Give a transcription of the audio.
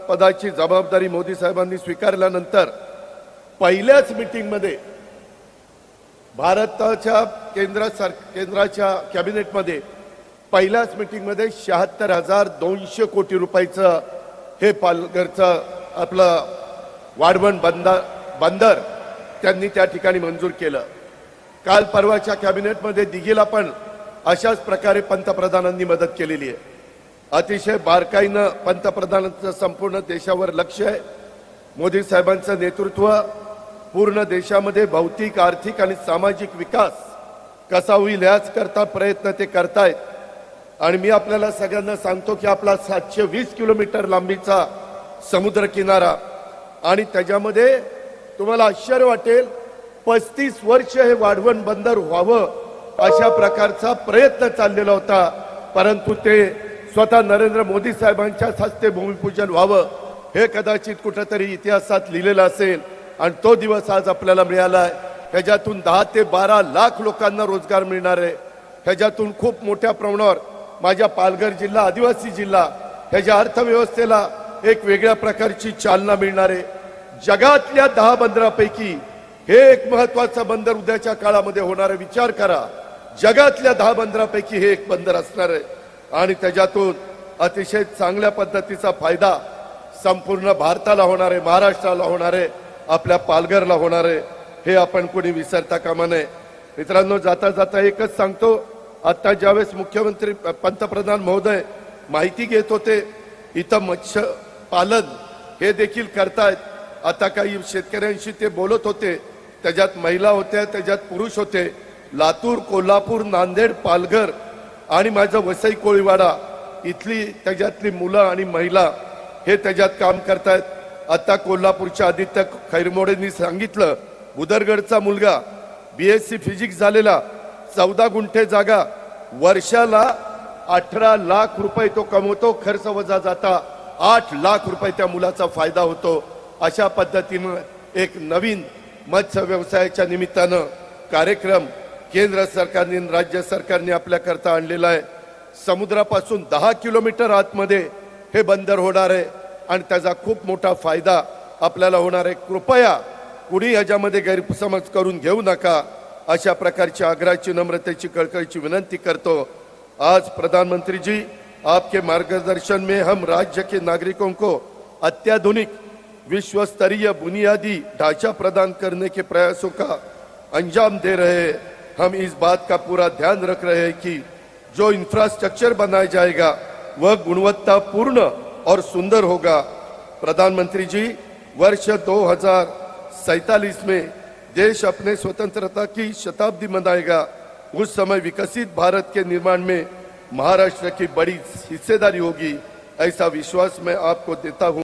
पदाची जबाबदारी मोदी साहेबांनी स्वीकारल्यानंतर पहिल्याच मीटिंगमध्ये भारताच्या केंद्राच्या कॅबिनेटमध्ये पहिल्याच मीटिंगमध्ये 76,200 कोटी रुपयाचं हे पालघरचं आपलं वाढवण बंदर त्यांनी त्या ठिकाणी मंजूर केलं। काल परवाच्या कॅबिनेटमध्ये दिघीला पण अशाच प्रकारे पंतप्रधानांनी मदत केलेली आहे। अतिशय बारकाईनं पंतप्रधानांचं संपूर्ण देशावर लक्ष आहे। मोदी साहेबांचं नेतृत्व पूर्ण देशामध्ये भौतिक, आर्थिक आणि सामाजिक विकास कसा होईल याच करता प्रयत्न ते करतायत। आणि मी आपल्याला सगळ्यांना सांगतो की आपला 720 किलोमीटर लांबीचा समुद्र किनारा आणि त्याच्यामध्ये तुम्हाला आश्चर्य वाटेल 35 वर्ष हे वाढवण बंदर व्हावं अशा प्रकारचा प्रयत्न चाललेला होता, परंतु ते स्वतः नरेंद्र मोदी साहेबांच्या हस्ते भूमिपूजन व्हावं हे कदाचित कुठेतरी इतिहासात लिहिलेलं असेल आणि तो दिवस आज आपल्याला मिळाला आहे। त्याच्यातून 10 ते 12 लाख लोकांना रोजगार मिळणार आहे। त्याच्यातून खूप मोठ्या प्रमाणावर माझ्या पालघर जिल्हा आदिवासी जिल्हा ह्याच्या अर्थव्यवस्थेला एक वेगळ्या प्रकारची चालना मिळणार आहे। जगातल्या 10 बंदरापैकी हे एक महत्त्वाचं बंदर उद्याच्या काळामध्ये होणार आहे। विचार करा, जगातल्या 10 बंदरापैकी हे एक बंदर असणार आहे आणि त्याच्यातून अतिशय चांगल्या पद्धतीचा फायदा संपूर्ण भारताला होणार आहे, महाराष्ट्राला होणार आहे, आपल्या पालघरला होणार आहे। हे आपण कोणी विसरता कामा नये। मित्रांनो, जाता जाता एकच सांगतो, आता ज्यावेळेस मुख्यमंत्री पंतप्रधान महोदय माहिती घेत होते, इथं मत्स्य पालन हे देखील करतायत। आता काही शेतकऱ्यांशी ते बोलत होते, त्याच्यात महिला होत्या, त्याच्यात पुरुष होते। लातूर, कोल्हापूर, नांदेड, पालघर आणि माझं वसई कोळीवाडा इथली त्याच्यातली मुलं आणि महिला हे त्याच्यात काम करतायत। आता कोल्हापूरच्या आदित्य खैरमोडेंनी सांगितलं, उदरगडचा मुलगा BSc फिजिक्स झालेला, 14 गुंठे जागा, वर्षाला 18 लाख रुपये तो कमवतो, खर्च वजा जाता 8 लाख रुपये त्या मुलाचा फायदा होतो। अशा पद्धतीनं एक नवीन मत्स्य व्यवसायाच्या निमित्तानं कार्यक्रम केंद्र सरकारने राज्य सरकारने आपल्याकरता आणलेला आहे। समुद्रापासून 10 किलोमीटर आतमध्ये हे बंदर होणार आहे आणि त्याचा खूप मोठा फायदा आपल्याला होणार आहे। कृपया कुणी ह्याच्यामध्ये गैरसमज करून घेऊ नका, अशा प्रकारची आग्रहाची, नम्रतेची, कळकळीची विनंती करतो। आज प्रधानमंत्री जी, आपके मार्गदर्शन में हम राज्य के नागरिकों को अत्याधुनिक विश्व स्तरीय बुनियादी ढांचा प्रदान करने के प्रयासों का अंजाम दे रहे हैं। हम इस बात का पूरा ध्यान रख रहे हैं कि जो इंफ्रास्ट्रक्चर बनाया जाएगा वह गुणवत्तापूर्ण और सुंदर होगा। प्रधानमंत्री जी, वर्ष 2047 में देश अपने स्वतंत्रता की शताब्दी मनाएगा। उस समय विकसित भारत के निर्माण में महाराष्ट्र की बड़ी हिस्सेदारी होगी, ऐसा विश्वास मैं आपको देता हूं।